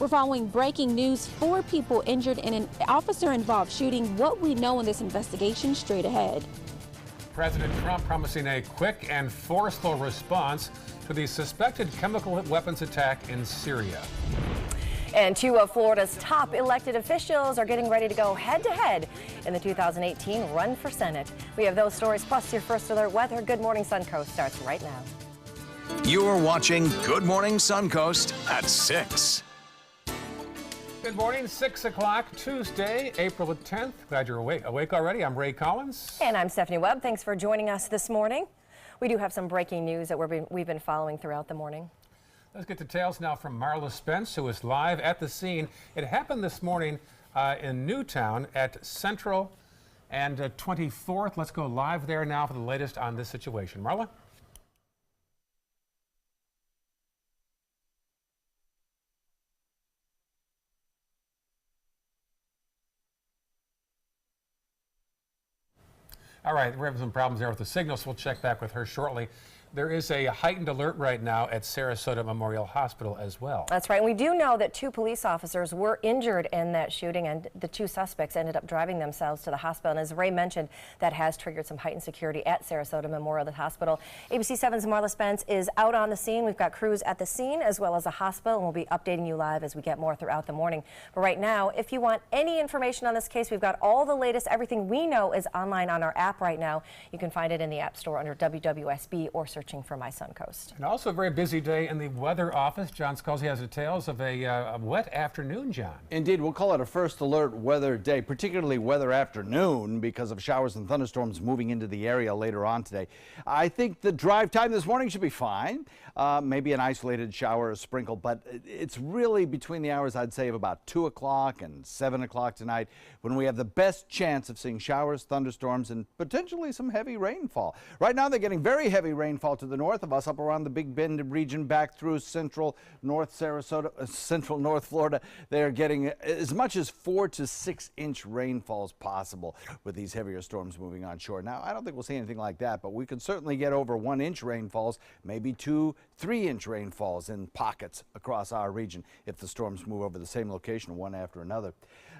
We're following breaking news. 4 people injured in an officer-involved shooting. What we know in this investigation straight ahead. President Trump promising a quick and forceful response to the suspected chemical weapons attack in Syria. And 2 of Florida's top elected officials are getting ready to go head-to-head in the 2018 run for Senate. We have those stories plus your first alert weather. Good Morning Suncoast starts right now. You're watching Good Morning Suncoast at 6. Good morning, 6 o'clock, Tuesday, April the 10th. Glad you're awake already. I'm Ray Collins. And I'm Stephanie Webb. Thanks for joining us this morning. We do have some breaking news that we've been following throughout the morning. Let's get details now from Marla Spence, who is live at the scene. It happened this morning in Newtown at Central and 24th. Let's go live there now for the latest on this situation. Marla? All right, we're having some problems there with the signal, so we'll check back with her shortly. There is a heightened alert right now at Sarasota Memorial Hospital as well. That's right. And we do know that 2 police officers were injured in that shooting, and the 2 suspects ended up driving themselves to the hospital. And as Ray mentioned, that has triggered some heightened security at Sarasota Memorial Hospital. ABC 7's Marla Spence is out on the scene. We've got crews at the scene as well as the hospital, and we'll be updating you live as we get more throughout the morning. But right now, if you want any information on this case, we've got all the latest. Everything we know is online on our app right now. You can find it in the App Store under WWSB or searching for My Suncoast. And also a very busy day in the weather office. John Scalzi has details of a wet afternoon, John. Indeed, we'll call it a first alert weather day, particularly weather afternoon because of showers and thunderstorms moving into the area later on today. I think the drive time this morning should be fine. Maybe an isolated shower or sprinkle, but it's really between the hours, I'd say, of about 2 o'clock and 7 o'clock tonight when we have the best chance of seeing showers, thunderstorms, and potentially some heavy rainfall. Right now, they're getting very heavy rainfall to the north of us, up around the Big Bend region, back through central North Sarasota, central North Florida. They're getting as much as 4 to 6 inch rainfalls possible with these heavier storms moving onshore. Now, I don't think we'll see anything like that, but we could certainly get over 1 inch rainfalls, maybe 2, 3 inch rainfalls in pockets across our region if the storms move over the same location one after another.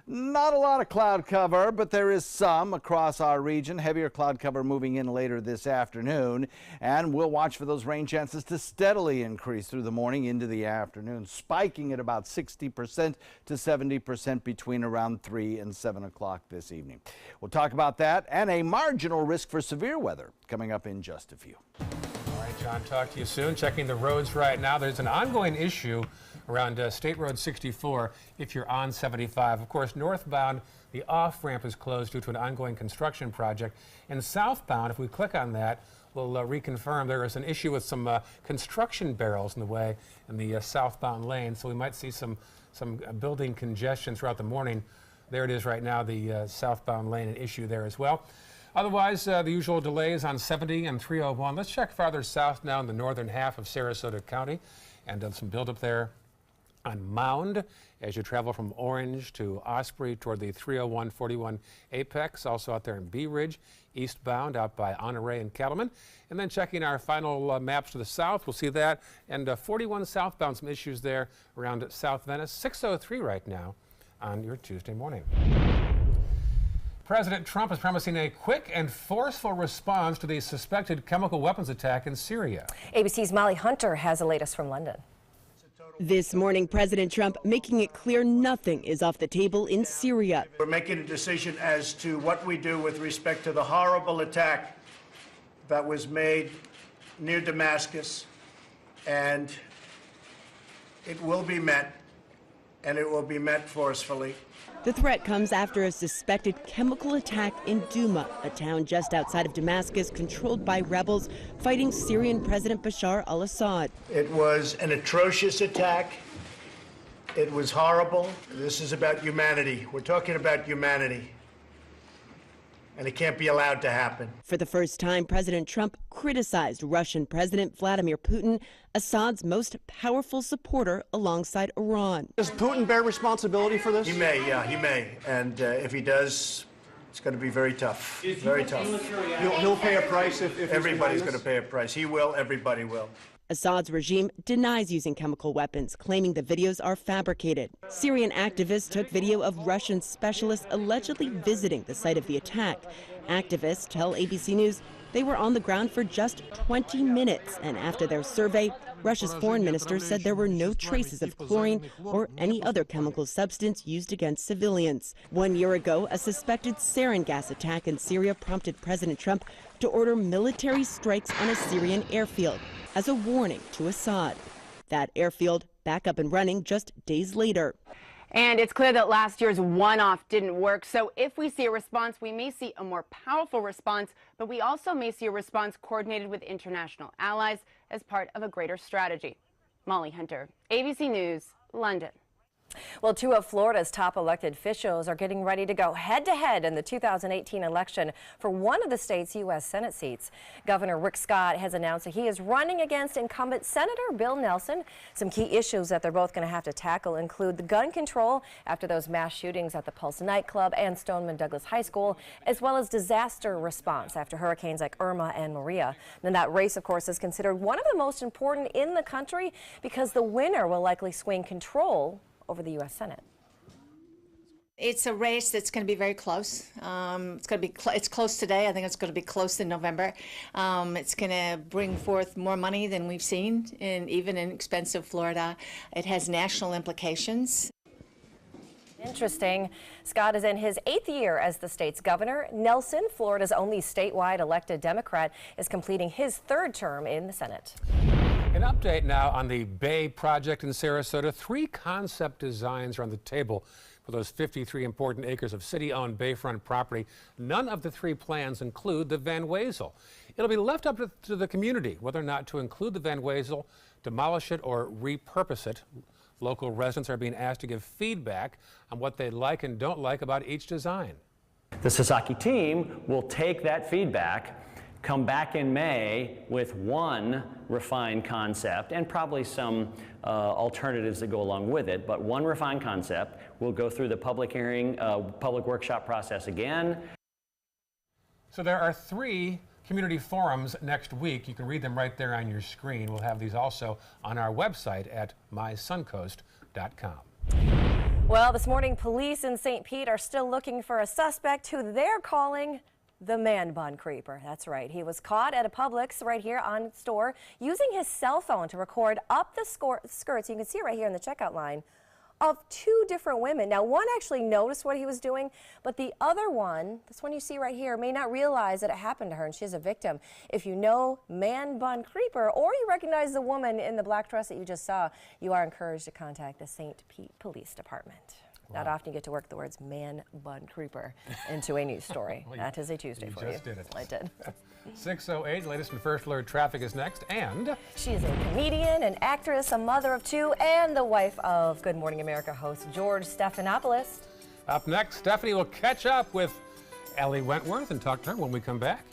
Not a lot of cloud cover, but there is some across our region. Heavier cloud cover moving in later this afternoon, and we'll watch for those rain chances to steadily increase through the morning into the afternoon, spiking at about 60% to 70% between around 3 and 7 o'clock this evening. We'll talk about that and a marginal risk for severe weather coming up in just a few. All right, John, talk to you soon. Checking the roads right now. There's an ongoing issue around State Road 64 if you're on 75. Of course, northbound, the off-ramp is closed due to an ongoing construction project. And southbound, if we click on that, we'll reconfirm there is an issue with some construction barrels in the way in the southbound lane. So we might see some building congestion throughout the morning. There it is right now, the southbound lane, an issue there as well. Otherwise, the usual delays on 70 and 301. Let's check farther south now in the northern half of Sarasota County, and some buildup there on Mound as you travel from Orange to Osprey toward the 301-41 Apex, also out there in Bee Ridge, eastbound out by Honore and Cattleman. And then checking our final maps to the south, we'll see that. And 41 southbound, some issues there around South Venice. 6:03 right now on your Tuesday morning. President Trump is promising a quick and forceful response to the suspected chemical weapons attack in Syria. ABC's Molly Hunter has the latest from London. This morning, President Trump making it clear nothing is off the table in Syria. We're making a decision as to what we do with respect to the horrible attack that was made near Damascus, and it will be met, and it will be met forcefully. The threat comes after a suspected chemical attack in Douma, a town just outside of Damascus controlled by rebels fighting Syrian President Bashar al-Assad. It was an atrocious attack. It was horrible. This is about humanity. We're talking about humanity. And it can't be allowed to happen. For the first time, President Trump criticized Russian President Vladimir Putin, Assad's most powerful supporter alongside Iran. Does Putin bear responsibility for this? He may, yeah, he may. And if he does, it's going to be very tough. Very tough. He'll pay a price if everybody's going to pay a price. He will, everybody will. Assad's regime denies using chemical weapons, claiming the videos are fabricated. Syrian activists took video of Russian specialists allegedly visiting the site of the attack. Activists tell ABC News they were on the ground for just 20 minutes, and after their survey, Russia's foreign minister said there were no traces of chlorine or any other chemical substance used against civilians. 1 year ago, a suspected sarin gas attack in Syria prompted President Trump to order military strikes on a Syrian airfield as a warning to Assad. That airfield back up and running just days later. And it's clear that last year's one-off didn't work. So if we see a response, we may see a more powerful response, but we also may see a response coordinated with international allies as part of a greater strategy. Molly Hunter, ABC News, London. Well, two of Florida's top elected officials are getting ready to go head-to-head in the 2018 election for one of the state's U.S. Senate seats. Governor Rick Scott has announced that he is running against incumbent Senator Bill Nelson. Some key issues that they're both going to have to tackle include the gun control after those mass shootings at the Pulse nightclub and Stoneman Douglas High School, as well as disaster response after hurricanes like Irma and Maria. And that race, of course, is considered one of the most important in the country because the winner will likely swing control over the U.S. Senate. It's a race that's going to be very close. It's close today. I think it's going to be close in November. It's going to bring forth more money than we've seen, even in expensive Florida. It has national implications. Interesting. Scott is in his 8th year as the state's governor. Nelson, Florida's only statewide elected Democrat, is completing his 3rd term in the Senate. An update now on the Bay project in Sarasota. 3 concept designs are on the table for those 53 important acres of city-owned bayfront property. None of the 3 plans include the Van Wezel. It'll be left up to the community whether or not to include the Van Wezel, demolish it, or repurpose it. Local residents are being asked to give feedback on what they like and don't like about each design. The Sasaki team will take that feedback, come back in May with one refined concept and probably some alternatives that go along with it, but one refined concept. We'll go through the public hearing, public workshop process again. So there are 3 community forums next week. You can read them right there on your screen. We'll have these also on our website at mysuncoast.com. Well, this morning, police in St. Pete are still looking for a suspect who they're calling the man bun creeper. That's right. He was caught at a Publix right here on store using his cell phone to record up the skirts. You can see it right here in the checkout line of 2 different women. Now, one actually noticed what he was doing, but the other one, this one you see right here, may not realize that it happened to her and she's a victim. If you know man bun creeper or you recognize the woman in the black dress that you just saw, you are encouraged to contact the St. Pete Police Department. Wow. Not often you get to work the words man bun creeper into a news story. Well, that is a Tuesday for you. You just did it. I did. 6:08, latest and first alert traffic is next, and she is a comedian, an actress, a mother of 2, and the wife of Good Morning America host George Stephanopoulos. Up next, Stephanie will catch up with Ellie Wentworth and talk to her when we come back.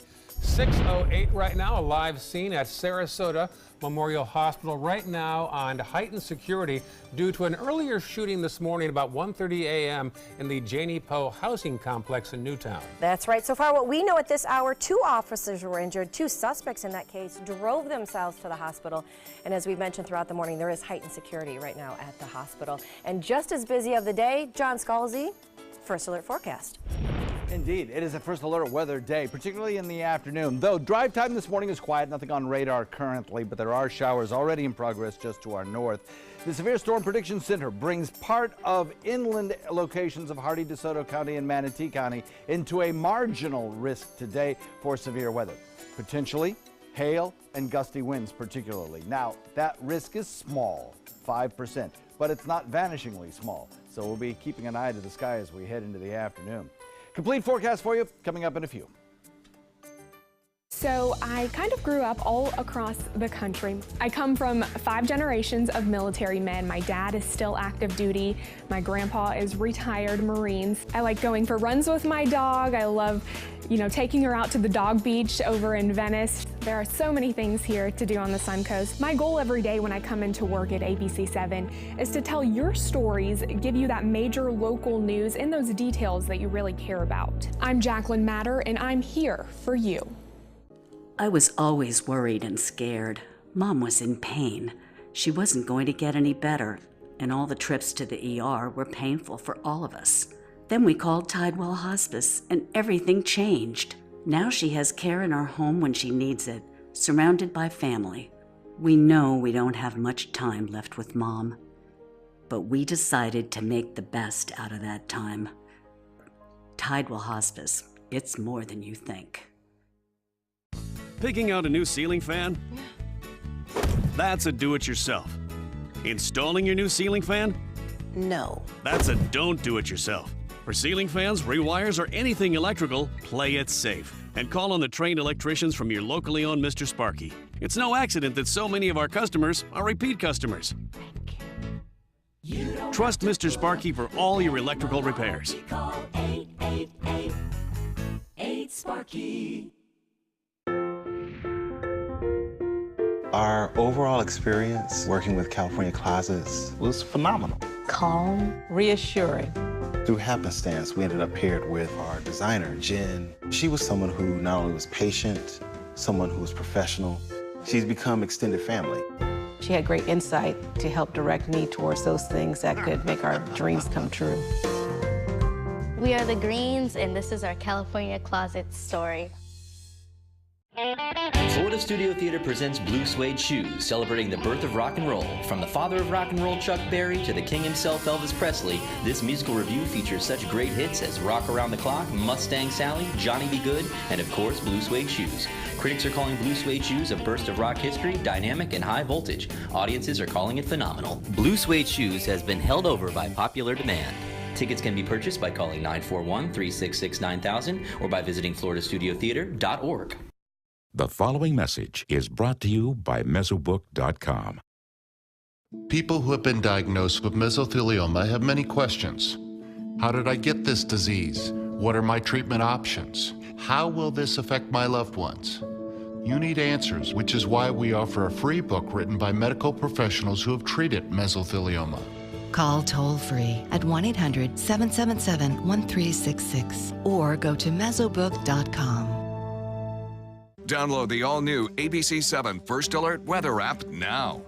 6:08 right now, a live scene at Sarasota Memorial Hospital right now on heightened security due to an earlier shooting this morning about 1:30 a.m. in the Janie Poe housing complex in Newtown. That's right. So far, what we know at this hour, 2 officers were injured. 2 suspects in that case drove themselves to the hospital. And as we mentioned throughout the morning, there is heightened security right now at the hospital. And just as busy of the day, John Scalzi, First Alert Forecast. Indeed, it is a first alert weather day, particularly in the afternoon. Though drive time this morning is quiet, nothing on radar currently, but there are showers already in progress just to our north. The Severe Storm Prediction Center brings part of inland locations of Hardee, DeSoto County and Manatee County into a marginal risk today for severe weather. Potentially hail and gusty winds particularly. Now, that risk is small, 5%, but it's not vanishingly small. So we'll be keeping an eye to the sky as we head into the afternoon. Complete forecast for you coming up in a few. So I kind of grew up all across the country. I come from 5 generations of military men. My dad is still active duty. My grandpa is retired Marines. I like going for runs with my dog. I love, taking her out to the dog beach over in Venice. There are so many things here to do on the Suncoast. My goal every day when I come into work at ABC7 is to tell your stories, give you that major local news and those details that you really care about. I'm Jacqueline Matter and I'm here for you. I was always worried and scared. Mom was in pain. She wasn't going to get any better, and all the trips to the ER were painful for all of us. Then we called Tidewell Hospice, and everything changed. Now she has care in our home when she needs it, surrounded by family. We know we don't have much time left with Mom, but we decided to make the best out of that time. Tidewell Hospice, it's more than you think. Picking out a new ceiling fan? That's a do-it-yourself. Installing your new ceiling fan? No. That's a don't do-it-yourself. For ceiling fans, rewires, or anything electrical, play it safe. And call on the trained electricians from your locally owned Mr. Sparky. It's no accident that so many of our customers are repeat customers. Trust Mr. Sparky for all your electrical repairs. Call 888-8-SPARKY. Our overall experience working with California Closets was phenomenal. Calm, reassuring. Through happenstance, we ended up paired with our designer, Jen. She was someone who not only was patient, someone who was professional. She's become extended family. She had great insight to help direct me towards those things that could make our dreams come true. We are the Greens, and this is our California Closet story. Florida Studio Theater presents Blue Suede Shoes, celebrating the birth of rock and roll. From the father of rock and roll, Chuck Berry, to the king himself, Elvis Presley, this musical review features such great hits as Rock Around the Clock, Mustang Sally, Johnny Be Good, and of course, Blue Suede Shoes. Critics are calling Blue Suede Shoes a burst of rock history, dynamic and high voltage. Audiences are calling it phenomenal. Blue Suede Shoes has been held over by popular demand. Tickets can be purchased by calling 941-366-9000 or by visiting floridastudiotheater.org. The following message is brought to you by Mesobook.com. People who have been diagnosed with mesothelioma have many questions. How did I get this disease? What are my treatment options? How will this affect my loved ones? You need answers, which is why we offer a free book written by medical professionals who have treated mesothelioma. Call toll-free at 1-800-777-1366 or go to Mesobook.com. Download the all-new ABC 7 First Alert Weather app now.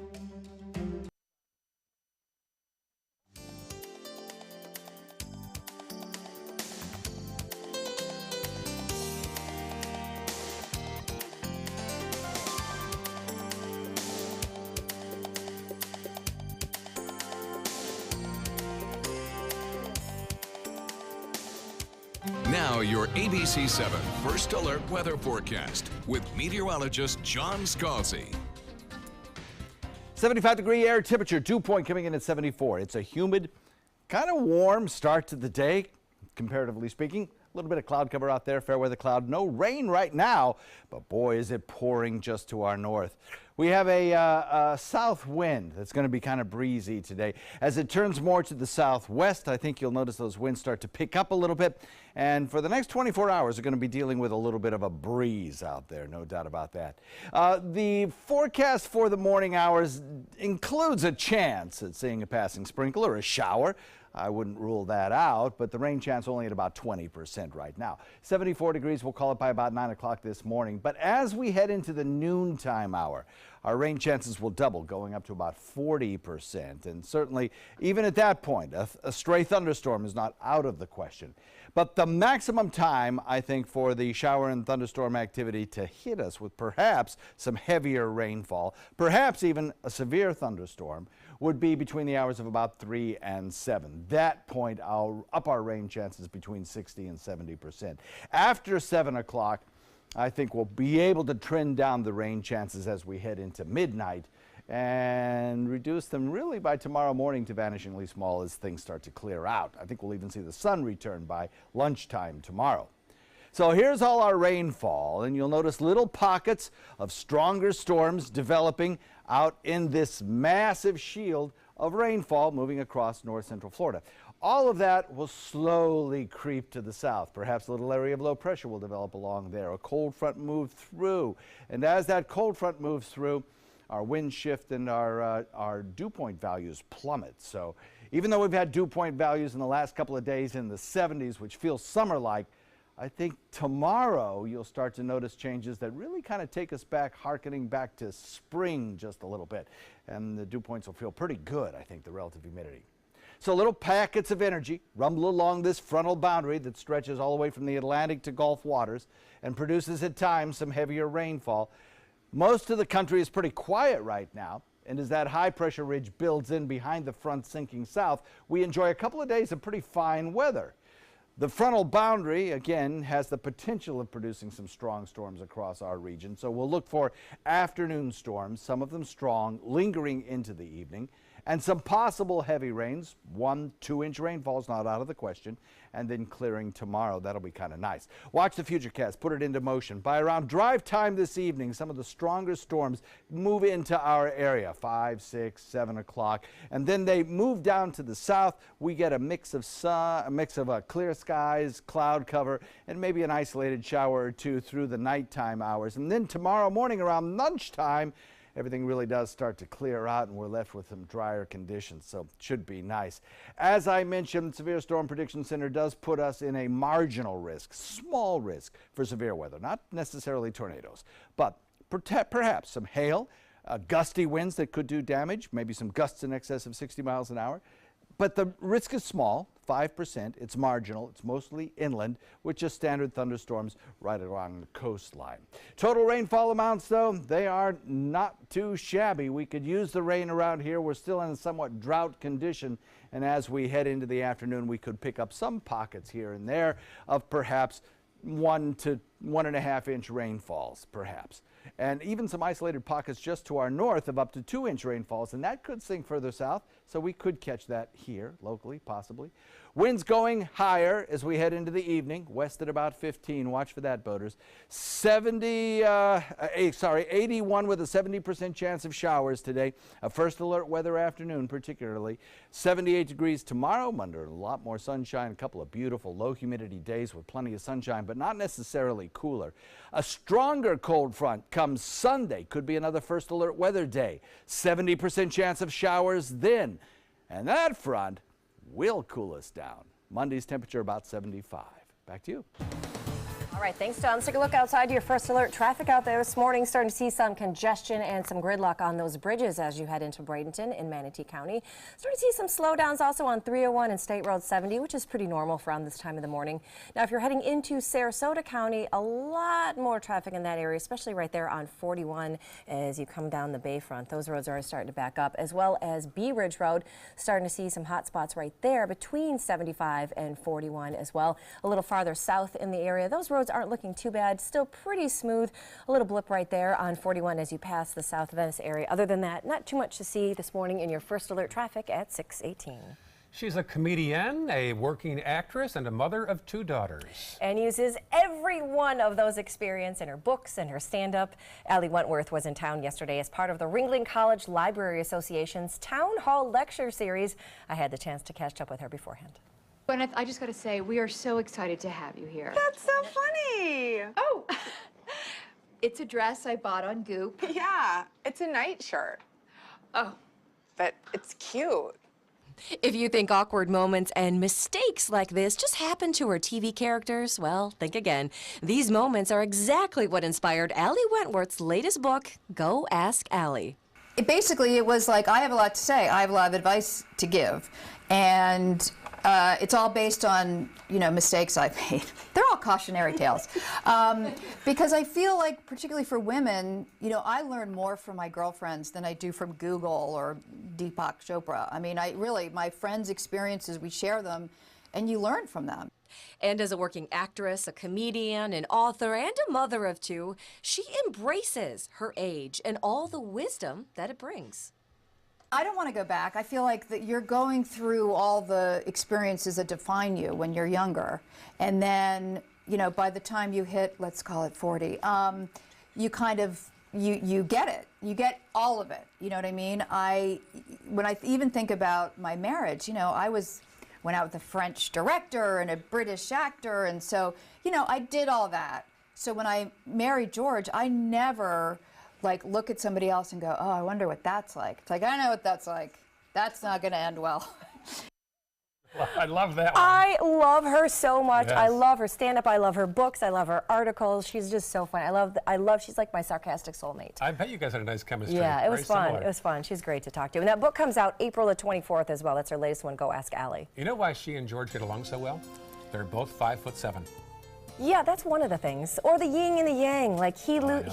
Now, your ABC 7 First Alert Weather Forecast with meteorologist John Scalzi. 75-degree air temperature, dew point coming in at 74. It's a humid, kind of warm start to the day, comparatively speaking. A little bit of cloud cover out there, fair weather cloud. No rain right now, but boy, is it pouring just to our north. We have a south wind that's going to be kind of breezy today. As it turns more to the southwest, I think you'll notice those winds start to pick up a little bit. And for the next 24 hours, we're going to be dealing with a little bit of a breeze out there, no doubt about that. The forecast for the morning hours includes a chance at seeing a passing sprinkle or a shower. I wouldn't rule that out, but the rain chance only at about 20% right now. 74 degrees, we'll call it by about 9 o'clock this morning. But as we head into the noontime hour, our rain chances will double, going up to about 40%. And certainly, even at that point, a stray thunderstorm is not out of the question. But the maximum time, I think, for the shower and thunderstorm activity to hit us with perhaps some heavier rainfall, perhaps even a severe thunderstorm, would be between the hours of about 3 and 7. That point, I'll up our rain chances between 60 and 70%. After 7 o'clock, I think we'll be able to trend down the rain chances as we head into midnight and reduce them really by tomorrow morning to vanishingly small as things start to clear out. I think we'll even see the sun return by lunchtime tomorrow. So here's all our rainfall, and you'll notice little pockets of stronger storms developing out in this massive shield of rainfall moving across north central Florida. All of that will slowly creep to the south. Perhaps a little area of low pressure will develop along there. A cold front moves through, and as that cold front moves through, our wind shift and our dew point values plummet. So even though we've had dew point values in the last couple of days in the 70s, which feels summer-like, I think tomorrow you'll start to notice changes that really kind of take us back, hearkening back to spring just a little bit. And the dew points will feel pretty good, I think, the relative humidity. So little packets of energy rumble along this frontal boundary that stretches all the way from the Atlantic to Gulf waters and produces at times some heavier rainfall. Most of the country is pretty quiet right now. And as that high pressure ridge builds in behind the front sinking south, we enjoy a couple of days of pretty fine weather. The frontal boundary, again, has the potential of producing some strong storms across our region. So we'll look for afternoon storms, some of them strong, lingering into the evening, and some possible heavy rains. 1-2 inch rainfall's not out of the question, and then clearing tomorrow. That'll be kind of nice. Watch the Futurecast, put it into motion. By around drive time this evening, some of the stronger storms move into our area, 5, 6, 7 o'clock, and then they move down to the south. We get a mix of sun, a mix of clear skies, cloud cover, and maybe an isolated shower or two through the nighttime hours. And then tomorrow morning around lunchtime, everything really does start to clear out and we're left with some drier conditions, so it should be nice. As I mentioned, the Severe Storm Prediction Center does put us in a marginal risk, small risk for severe weather, not necessarily tornadoes, but perhaps some hail, gusty winds that could do damage, maybe some gusts in excess of 60 miles an hour. But the risk is small, 5%. It's marginal. It's mostly inland with just standard thunderstorms right along the coastline. Total rainfall amounts, though, they are not too shabby. We could use the rain around here. We're still in a somewhat drought condition. And as we head into the afternoon, we could pick up some pockets here and there of perhaps 1 to 1.5 inch rainfalls, perhaps. And even some isolated pockets just to our north of up to 2 inch rainfalls, and that could sink further south, so we could catch that here locally, possibly. Winds going higher as we head into the evening, west at about 15. Watch for that, boaters. 81 with a 70% chance of showers today. A first alert weather afternoon, particularly. 78 degrees tomorrow, under a lot more sunshine. A couple of beautiful low humidity days with plenty of sunshine, but not necessarily cooler. A stronger cold front comes Sunday. Could be another first alert weather day. 70% chance of showers then. And that front will cool us down. Monday's temperature about 75. Back to you. All right, thanks, Don. Let's take a look outside to your first alert traffic out there this morning. Starting to see some congestion and some gridlock on those bridges as you head into Bradenton in Manatee County. Starting to see some slowdowns also on 301 and State Road 70, which is pretty normal for around this time of the morning. Now, if you're heading into Sarasota County, a lot more traffic in that area, especially right there on 41 as you come down the Bayfront. Those roads are starting to back up, as well as Bee Ridge Road. Starting to see some hot spots right there between 75 and 41 as well. A little farther south in the area, those roads aren't looking too bad, still pretty smooth. A little blip right there on 41 as you pass the South Venice area. Other than that, not too much to see this morning in your first alert traffic at 6:18. She's a comedian, a working actress, and a mother of 2 daughters. And uses every one of those experiences in her books and her stand-up. Allie Wentworth was in town yesterday as part of the Ringling College Library Association's Town Hall Lecture Series. I had the chance to catch up with her beforehand. Gwyneth, I just got to say, we are so excited to have you here. That's so funny. Oh, it's a dress I bought on Goop. Yeah, it's a nightshirt. Oh. But it's cute. If you think awkward moments and mistakes like this just happen to her TV characters, well, think again. These moments are exactly what inspired Allie Wentworth's latest book, Go Ask Allie. It was like, I have a lot to say. I have a lot of advice to give. And it's all based on, mistakes I've made. They're all cautionary tales. Because I feel like, particularly for women, I learn more from my girlfriends than I do from Google or Deepak Chopra. I mean, my friends' experiences, we share them, and you learn from them. And as a working actress, a comedian, an author, and a mother of 2, she embraces her age and all the wisdom that it brings. I don't want to go back. I feel like that you're going through all the experiences that define you when you're younger. And then, by the time you hit, let's call it 40, you kind of, you get it. You get all of it. You know what I mean? When I even think about my marriage, I went out with a French director and a British actor. And so, I did all that. So when I married George, I never look at somebody else and go, oh, I wonder what that's like. It's like, I know what that's like. That's not going to end well. Well, I love that one. I love her so much. Yes. I love her stand-up. I love her books. I love her articles. She's just so fun. I love. She's like my sarcastic soulmate. I bet you guys had a nice chemistry. Yeah, it was Very fun. similar. It was fun. She's great to talk to. And that book comes out April the 24th as well. That's her latest one. Go Ask Allie. You know why she and George get along so well? They're both 5'7". Yeah, that's one of the things. Or the yin and the yang. Like he does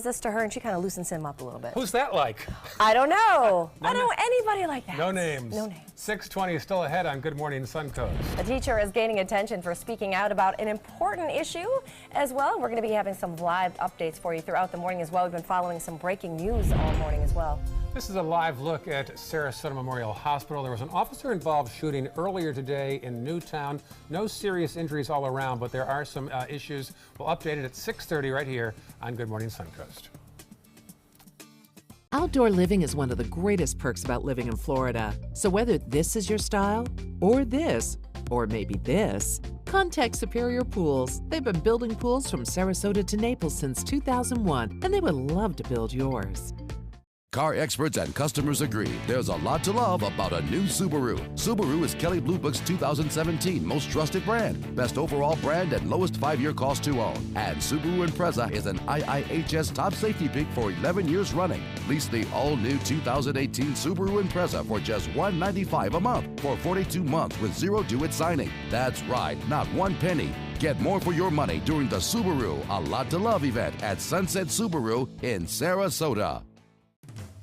this to her, and she kind of loosens him up a little bit. Who's that like? I don't know. I don't know anybody like that. No names. No names. 6:20 is still ahead on Good Morning Suncoast. A teacher is gaining attention for speaking out about an important issue as well. We're going to be having some live updates for you throughout the morning as well. We've been following some breaking news all morning as well. This is a live look at Sarasota Memorial Hospital. There was an officer-involved shooting earlier today in Newtown. No serious injuries all around, but there are some issues. We'll update it at 6:30 right here on Good Morning Suncoast. Outdoor living is one of the greatest perks about living in Florida. So whether this is your style, or this, or maybe this, contact Superior Pools. They've been building pools from Sarasota to Naples since 2001, and they would love to build yours. Car experts and customers agree there's a lot to love about a new Subaru. Subaru is Kelley Blue Book's 2017 most trusted brand, best overall brand, and lowest 5-year cost to own. And Subaru Impreza is an IIHS top safety pick for 11 years running. Lease the all-new 2018 Subaru Impreza for just $195 a month for 42 months with zero due at signing. That's right, not one penny. Get more for your money during the Subaru A Lot to Love event at Sunset Subaru in Sarasota.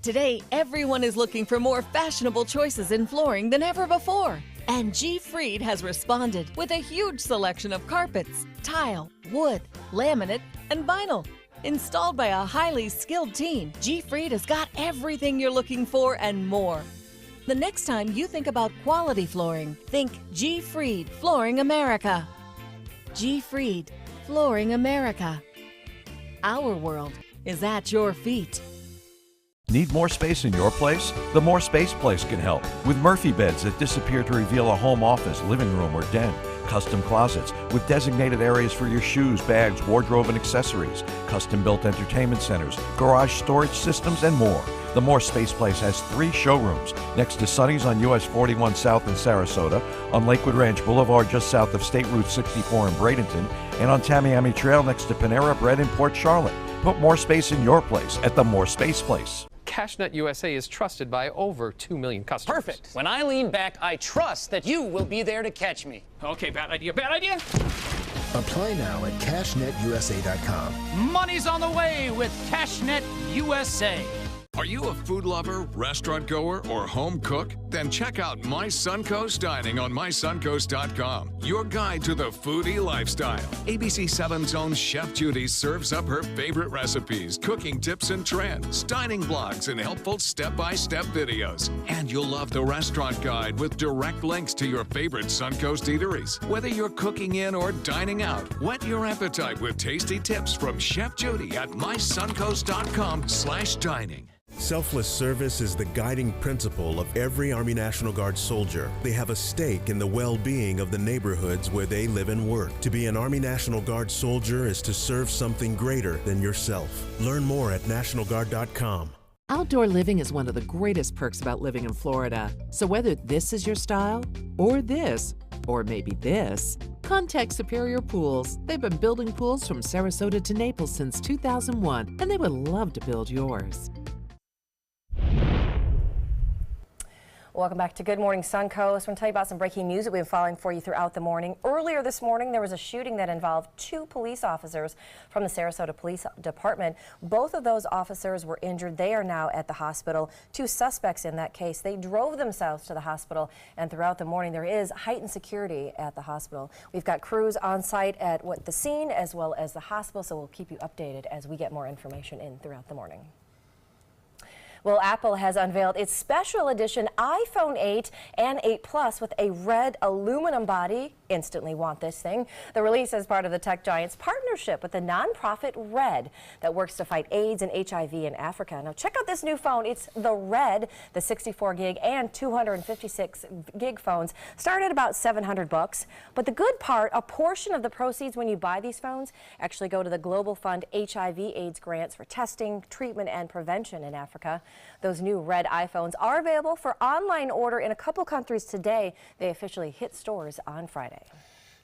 Today, everyone is looking for more fashionable choices in flooring than ever before. And G. Fried has responded with a huge selection of carpets, tile, wood, laminate, and vinyl. Installed by a highly skilled team, G. Fried has got everything you're looking for and more. The next time you think about quality flooring, think G. Fried Flooring America. G. Fried Flooring America. Our world is at your feet. Need more space in your place? The More Space Place can help with Murphy beds that disappear to reveal a home office, living room, or den. Custom closets with designated areas for your shoes, bags, wardrobe, and accessories. Custom-built entertainment centers, garage storage systems, and more. The More Space Place has 3 showrooms next to Sonny's on US 41 South in Sarasota, on Lakewood Ranch Boulevard just south of State Route 64 in Bradenton, and on Tamiami Trail next to Panera Bread in Port Charlotte. Put more space in your place at the More Space Place. CashNet USA is trusted by over 2 million customers. Perfect. When I lean back, I trust that you will be there to catch me. Okay, bad idea, bad idea. Apply now at CashNetUSA.com. Money's on the way with CashNet USA. Are you a food lover, restaurant goer, or home cook? Then check out My Suncoast Dining on MySuncoast.com, your guide to the foodie lifestyle. ABC 7's own Chef Judy serves up her favorite recipes, cooking tips and trends, dining blogs, and helpful step-by-step videos. And you'll love the restaurant guide with direct links to your favorite Suncoast eateries. Whether you're cooking in or dining out, whet your appetite with tasty tips from Chef Judy at MySuncoast.com/dining. Selfless service is the guiding principle of every Army National Guard soldier. They have a stake in the well-being of the neighborhoods where they live and work. To be an Army National Guard soldier is to serve something greater than yourself. Learn more at NationalGuard.com. Outdoor living is one of the greatest perks about living in Florida. So whether this is your style, or this, or maybe this, contact Superior Pools. They've been building pools from Sarasota to Naples since 2001, and they would love to build yours. Welcome back to Good Morning Suncoast. I want to tell you about some breaking news that we've been following for you throughout the morning. Earlier this morning, there was a shooting that involved 2 police officers from the Sarasota Police Department. Both of those officers were injured. They are now at the hospital. 2 suspects in that case. They drove themselves to the hospital, and throughout the morning, there is heightened security at the hospital. We've got crews on site at the scene as well as the hospital, so we'll keep you updated as we get more information in throughout the morning. Well, Apple has unveiled its special edition iPhone 8 and 8 Plus with a red aluminum body instantly want this thing. The release is part of the tech giant's partnership with the nonprofit Red that works to fight AIDS and HIV in Africa. Now check out this new phone. It's the Red. The 64 gig and 256 gig phones start at about $700. But the good part, a portion of the proceeds when you buy these phones actually go to the Global Fund HIV/AIDS grants for testing, treatment, and prevention in Africa. Those new Red iPhones are available for online order in a couple countries today. They officially hit stores on Friday.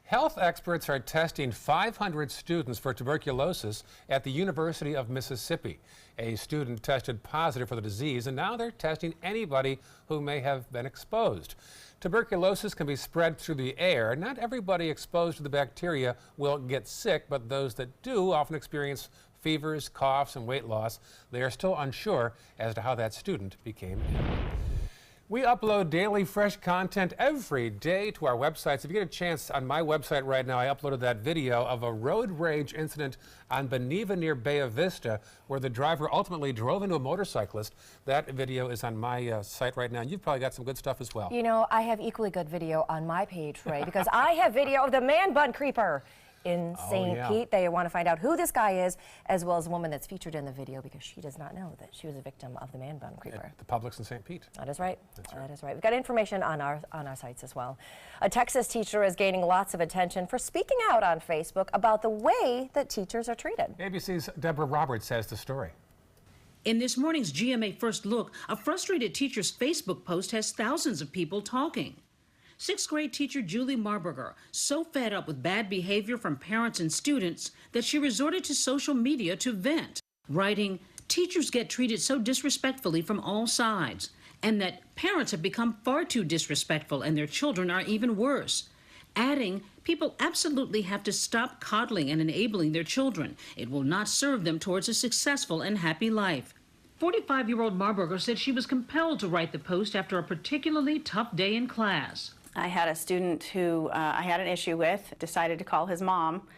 Health experts are testing 500 students for tuberculosis at the University of Mississippi. A student tested positive for the disease, and now they're testing anybody who may have been exposed. Tuberculosis can be spread through the air. Not everybody exposed to the bacteria will get sick, but those that do often experience fevers, coughs, and weight loss. They are still unsure as to how that student became ill. We upload daily fresh content every day to our websites. If you get a chance, on my website right now, I uploaded that video of a road rage incident on Beneva near Bay Vista, where the driver ultimately drove into a motorcyclist. That video is on my site right now, and you've probably got some good stuff as well. You know, I have equally good video on my page, Ray, because I have video of the man bun creeper in St. Pete. They want to find out who this guy is, as well as a woman that's featured in the video, because she does not know that she was a victim of the man bun creeper. At the Publix in St. Pete. That is right. That is right. We've got information on our sites as well. A Texas teacher is gaining lots of attention for speaking out on Facebook about the way that teachers are treated. ABC's Deborah Roberts has the story. In this morning's GMA First Look, a frustrated teacher's Facebook post has thousands of people talking. 6th grade teacher Julie Marburger, so fed up with bad behavior from parents and students that she resorted to social media to vent, writing, "Teachers get treated so disrespectfully from all sides, and that parents have become far too disrespectful and their children are even worse." Adding, "People absolutely have to stop coddling and enabling their children. It will not serve them towards a successful and happy life." 45-year-old Marburger said she was compelled to write the post after a particularly tough day in class. I had a student who I had an issue with, decided to call his mom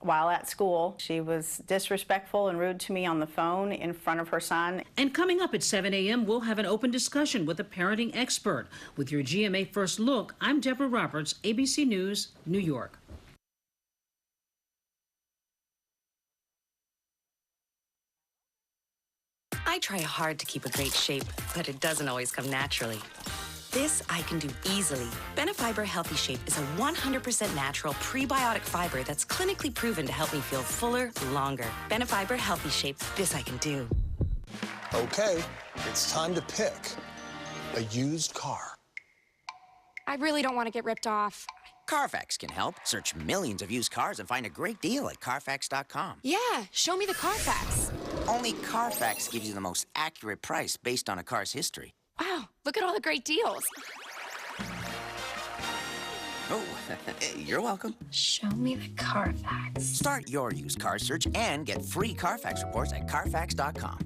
while at school. She was disrespectful and rude to me on the phone in front of her son. And coming up at 7 a.m., we'll have an open discussion with a parenting expert. With your GMA First Look, I'm Deborah Roberts, ABC News, New York. I try hard to keep a great shape, but it doesn't always come naturally. This I can do easily. Benefiber Healthy Shape is a 100% natural prebiotic fiber that's clinically proven to help me feel fuller longer. Benefiber Healthy Shape, this I can do. Okay, it's time to pick a used car. I really don't want to get ripped off. Carfax can help. Search millions of used cars and find a great deal at Carfax.com. Yeah, show me the Carfax. Only Carfax gives you the most accurate price based on a car's history. Wow, look at all the great deals. Oh, you're welcome. Show me the Carfax. Start your used car search and get free Carfax reports at Carfax.com.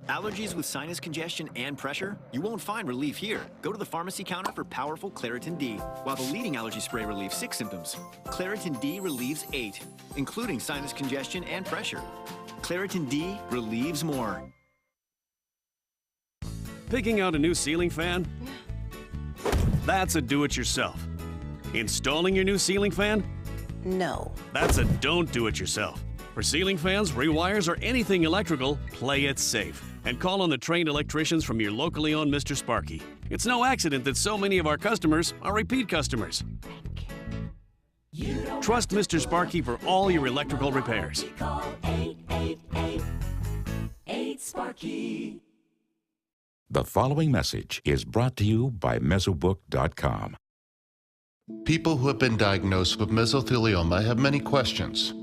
Allergies with sinus congestion and pressure? You won't find relief here. Go to the pharmacy counter for powerful Claritin D. While the leading allergy spray relieves 6 symptoms, Claritin D relieves 8, including sinus congestion and pressure. Claritin D relieves more. Picking out a new ceiling fan? That's a do-it-yourself. Installing your new ceiling fan? No. That's a don't do-it-yourself. For ceiling fans, rewires, or anything electrical, play it safe. And call on the trained electricians from your locally owned Mr. Sparky. It's no accident that so many of our customers are repeat customers. Trust Mr. Sparky for all your electrical repairs. Call 888-8-SPARKY. The following message is brought to you by Mesobook.com. People who have been diagnosed with mesothelioma have many questions.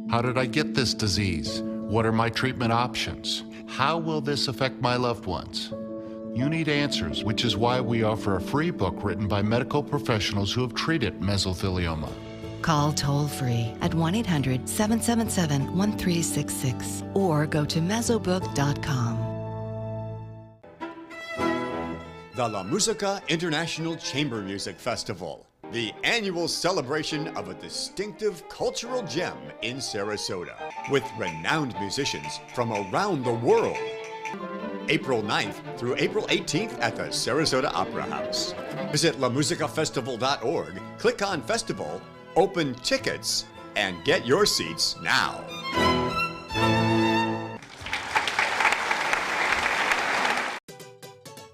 How did I get this disease? What are my treatment options? How will this affect my loved ones? You need answers, which is why we offer a free book written by medical professionals who have treated mesothelioma. Call toll-free at 1-800-777-1366 or go to Mesobook.com. The La Musica International Chamber Music Festival, the annual celebration of a distinctive cultural gem in Sarasota, with renowned musicians from around the world. April 9th through April 18th at the Sarasota Opera House. Visit lamusicafestival.org, click on Festival, open tickets, and get your seats now.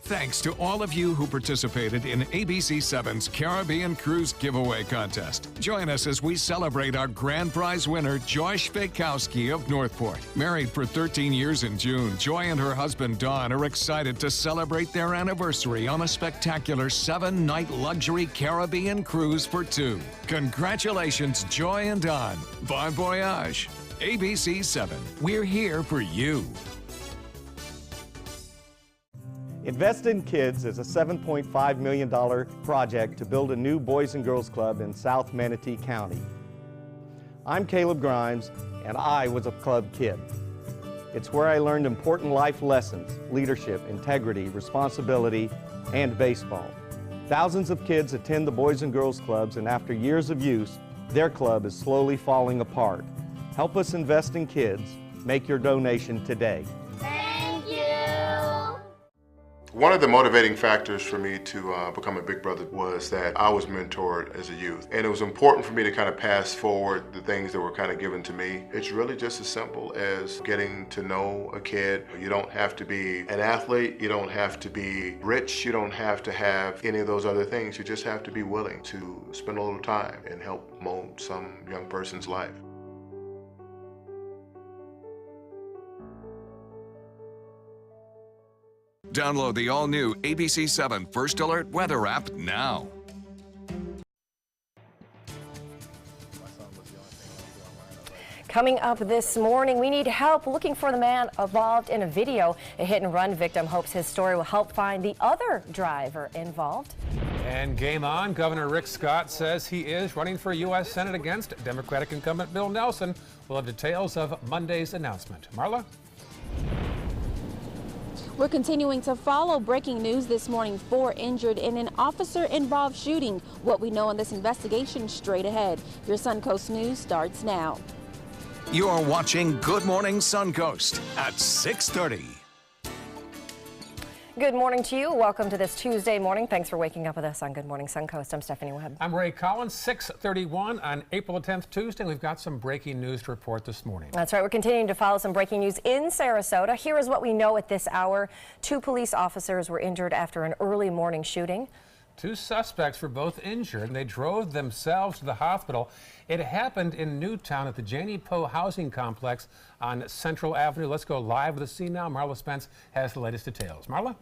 Thanks to all of you who participated in ABC7's Caribbean Cruise Giveaway Contest. Join us as we celebrate our grand prize winner, Joy Spakowski of Northport. Married for 13 years in June, Joy and her husband, Don, are excited to celebrate their anniversary on a spectacular 7-night luxury Caribbean cruise for two. Congratulations, Joy and Don. Bon voyage. ABC7, we're here for you. Invest in Kids is a $7.5 million project to build a new Boys and Girls Club in South Manatee County. I'm Caleb Grimes, and I was a club kid. It's where I learned important life lessons, leadership, integrity, responsibility, and baseball. Thousands of kids attend the Boys and Girls Clubs, and after years of use, their club is slowly falling apart. Help us invest in kids. Make your donation today. One of the motivating factors for me to become a Big Brother was that I was mentored as a youth. And it was important for me to kind of pass forward the things that were kind of given to me. It's really just as simple as getting to know a kid. You don't have to be an athlete, you don't have to be rich, you don't have to have any of those other things. You just have to be willing to spend a little time and help mold some young person's life. Download the all-new ABC7 First Alert Weather app now. Coming up this morning, we need help looking for the man involved in a video. A hit-and-run victim hopes his story will help find the other driver involved. And game on, Governor Rick Scott says he is running for U.S. Senate against Democratic incumbent Bill Nelson. We'll have details of Monday's announcement. Marla? We're continuing to follow breaking news this morning. 4 injured in an officer-involved shooting. What we know in this investigation straight ahead. Your Suncoast News starts now. You're watching Good Morning Suncoast at 6:30. Good morning to you. Welcome to this Tuesday morning. Thanks for waking up with us on Good Morning Suncoast. I'm Stephanie Webb. I'm Ray Collins. 6:31 on April 10th, Tuesday. We've got some breaking news to report this morning. That's right. We're continuing to follow some breaking news in Sarasota. Here is what we know at this hour. 2 police officers were injured after an early morning shooting. 2 suspects were both injured, and they drove themselves to the hospital. It happened in Newtown at the Janie Poe housing complex on Central Avenue. Let's go live with the scene now. Marla Spence has the latest details. Marla?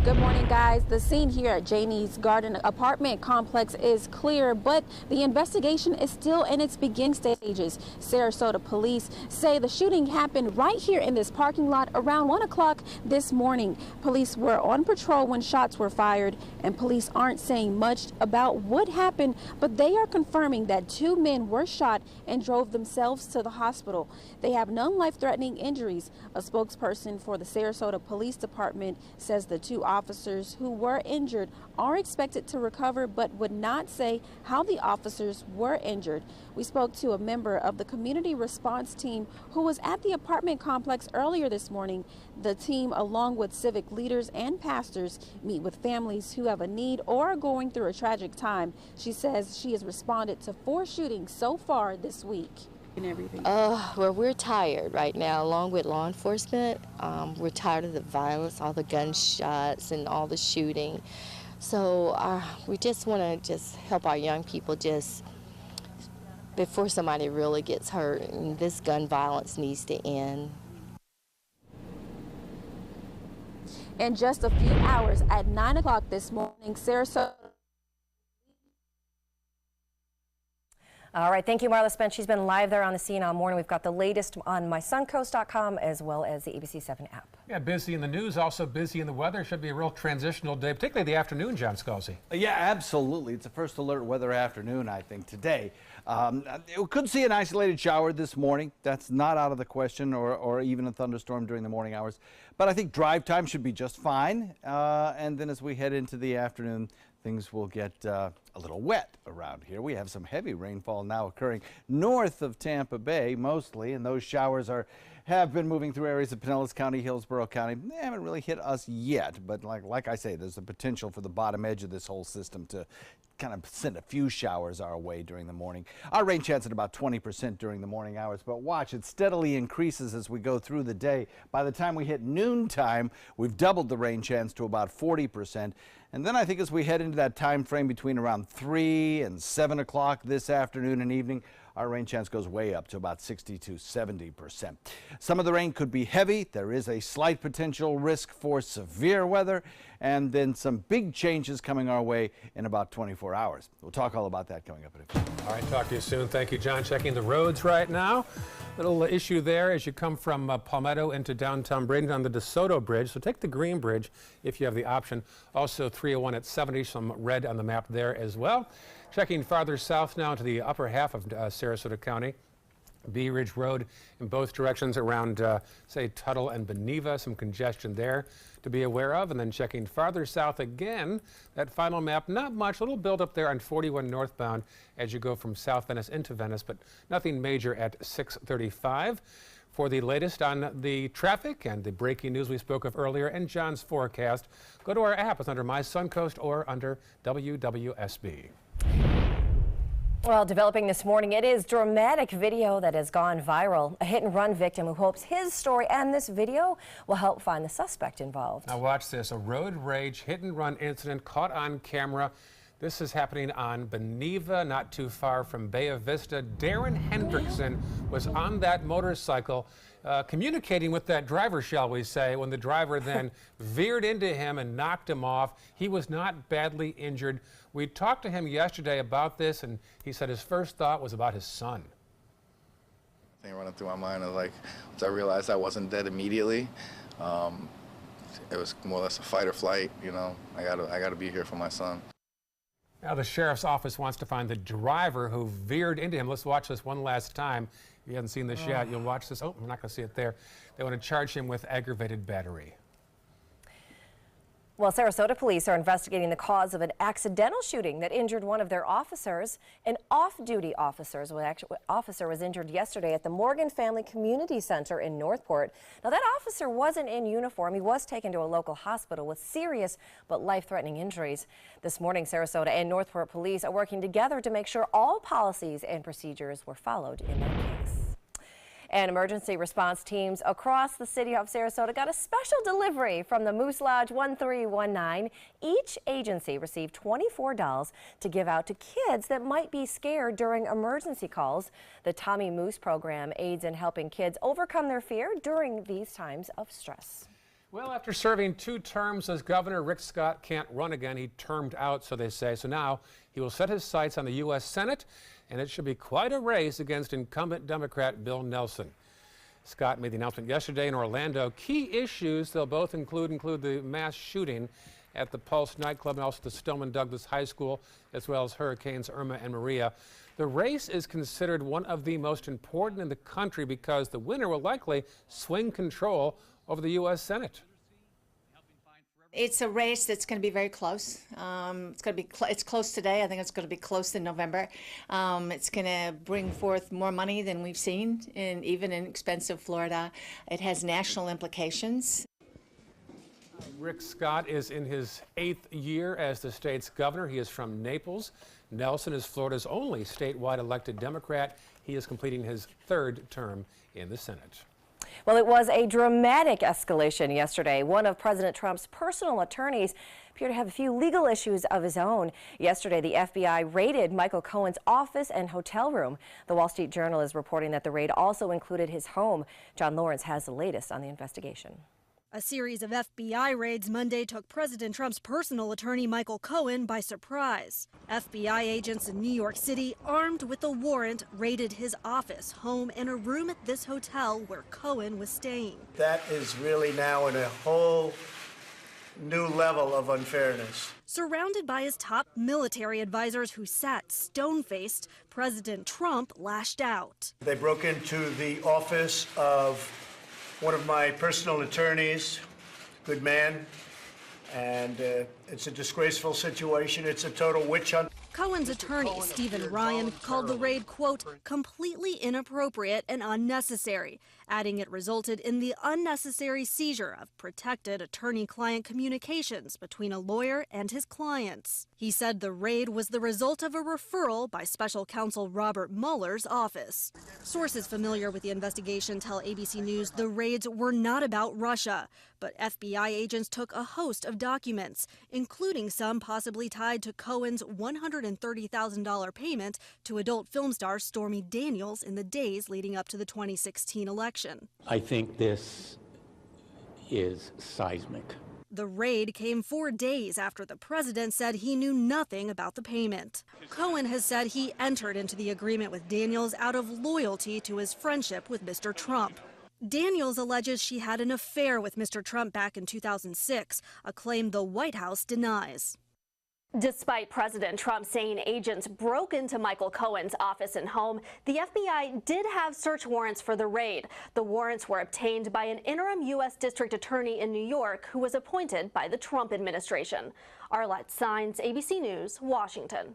Good morning, guys. The scene here at Janie's Garden apartment complex is clear, but the investigation is still in its beginning stages. Sarasota police say the shooting happened right here in this parking lot around 1 o'clock this morning. Police were on patrol when shots were fired, and police aren't saying much about what happened, but they are confirming that 2 men were shot and drove themselves to the hospital. They have no life-threatening injuries. A spokesperson for the Sarasota Police Department says the 2 officers who were injured are expected to recover, but would not say how the officers were injured. We spoke to a member of the community response team who was at the apartment complex earlier this morning. The team, along with civic leaders and pastors, meet with families who have a need or are going through a tragic time. She says she has responded to 4 shootings so far this week. Well, we're tired right now, along with law enforcement. We're tired of the violence, all the gunshots and all the shooting. So we just want to help our young people before somebody really gets hurt. And this gun violence needs to end. In just a few hours at 9 o'clock this morning, Sarasota. All right, thank you, Marla Spence. She's been live there on the scene all morning. We've got the latest on mysuncoast.com as well as the ABC7 app. Yeah, busy in the news, also busy in the weather. Should be a real transitional day, particularly the afternoon, John Scalzi. Yeah, absolutely. It's a first alert weather afternoon, I think, today. We could see an isolated shower this morning. That's not out of the question, or even a thunderstorm during the morning hours. But I think drive time should be just fine. And then as we head into the afternoon, things will get a little wet around here. We have some heavy rainfall now occurring north of Tampa Bay mostly, and those showers are have been moving through areas of Pinellas County, Hillsborough County. They haven't really hit us yet, but like I say, there's the potential for the bottom edge of this whole system to kind of send a few showers our way during the morning. Our rain chance at about 20% during the morning hours, but watch, it steadily increases as we go through the day. By the time we hit noontime, we've doubled the rain chance to about 40%. And then I think as we head into that time frame between around 3 and 7 o'clock this afternoon and evening, our rain chance goes way up to about 60 to 70%. Some of the rain could be heavy. There is a slight potential risk for severe weather, and then some big changes coming our way in about 24 hours. We'll talk all about that coming up in a few. All right, talk to you soon. Thank you, John. Checking the roads right now. Little issue there as you come from Palmetto into downtown Braden on the DeSoto Bridge. So take the Green Bridge if you have the option. Also 301 at 70, some red on the map there as well. Checking farther south now into the upper half of Sarasota County. Bee Ridge Road in both directions around, say, Tuttle and Beneva. Some congestion there to be aware of. And then checking farther south again, that final map, not much, a little build up there on 41 northbound as you go from South Venice into Venice, but nothing major at 635. For the latest on the traffic and the breaking news we spoke of earlier and John's forecast, go to our app. It's under My Suncoast or under WWSB. Well, developing this morning, it is dramatic video that has gone viral. A hit-and-run victim who hopes his story and this video will help find the suspect involved. Now watch this, a road rage hit-and-run incident caught on camera. This is happening on Beneva, not too far from Bay Vista. Darren Hendrickson was on that motorcycle communicating with that driver, shall we say, when the driver then veered into him and knocked him off. He was not badly injured. We talked to him yesterday about this, and he said his first thought was about his son. Thing running through my mind is like, once I realized I wasn't dead immediately, it was more or less a fight or flight. You know, I gotta be here for my son. Now the sheriff's office wants to find the driver who veered into him. Let's watch this one last time. If you haven't seen this yet, you'll watch this. Oh, we're not going to see it there. They want to charge him with aggravated battery. Well, Sarasota police are investigating the cause of an accidental shooting that injured one of their officers. An off-duty officer was injured yesterday at the Morgan Family Community Center in Northport. Now, that officer wasn't in uniform. He was taken to a local hospital with serious but life-threatening injuries. This morning, Sarasota and Northport police are working together to make sure all policies and procedures were followed in that case. And emergency response teams across the city of Sarasota got a special delivery from the Moose Lodge 1319. Each agency received 24 dolls to give out to kids that might be scared during emergency calls. The Tommy Moose program aids in helping kids overcome their fear during these times of stress. Well, after serving 2 terms as governor, Rick Scott can't run again. He termed out, so they say. So now he will set his sights on the U.S. Senate, and it should be quite a race against incumbent Democrat Bill Nelson. Scott made the announcement yesterday in Orlando. Key issues they'll both include the mass shooting at the Pulse nightclub and also the Stoneman Douglas High School, as well as Hurricanes Irma and Maria. The race is considered one of the most important in the country because the winner will likely swing control over the U.S. Senate. It's a race that's going to be very close. It's close today. I think it's going to be close in November. It's going to bring forth more money than we've seen, even in expensive Florida. It has national implications. Rick Scott is in his 8th year as the state's governor. He is from Naples. Nelson is Florida's only statewide elected Democrat. He is completing his 3rd term in the Senate. Well, it was a dramatic escalation yesterday. One of President Trump's personal attorneys appeared to have a few legal issues of his own. Yesterday, the FBI raided Michael Cohen's office and hotel room. The Wall Street Journal is reporting that the raid also included his home. John Lawrence has the latest on the investigation. A series of FBI raids Monday took President Trump's personal attorney Michael Cohen by surprise. FBI agents in New York City, armed with a warrant, raided his office, home, and a room at this hotel where Cohen was staying. That is really now in a whole new level of unfairness. Surrounded by his top military advisors who sat stone-faced, President Trump lashed out. They broke into the office of one of my personal attorneys, good man, and it's a disgraceful situation. It's a total witch hunt. Cohen's attorney, Stephen Ryan, called the raid, quote, completely inappropriate and unnecessary, adding it resulted in the unnecessary seizure of protected attorney-client communications between a lawyer and his clients. He said the raid was the result of a referral by special counsel Robert Mueller's office. Sources familiar with the investigation tell ABC News the raids were not about Russia, but FBI agents took a host of documents, including some possibly tied to Cohen's $130,000 payment to adult film star Stormy Daniels in the days leading up to the 2016 election. I think this is seismic. The raid came 4 days after the president said he knew nothing about the payment. Cohen has said he entered into the agreement with Daniels out of loyalty to his friendship with Mr. Trump. Daniels alleges she had an affair with Mr. Trump back in 2006, a claim the White House denies. Despite President Trump saying agents broke into Michael Cohen's office and home, the FBI did have search warrants for the raid. The warrants were obtained by an interim U.S. District Attorney in New York who was appointed by the Trump administration. Arlette Saenz, ABC News, Washington.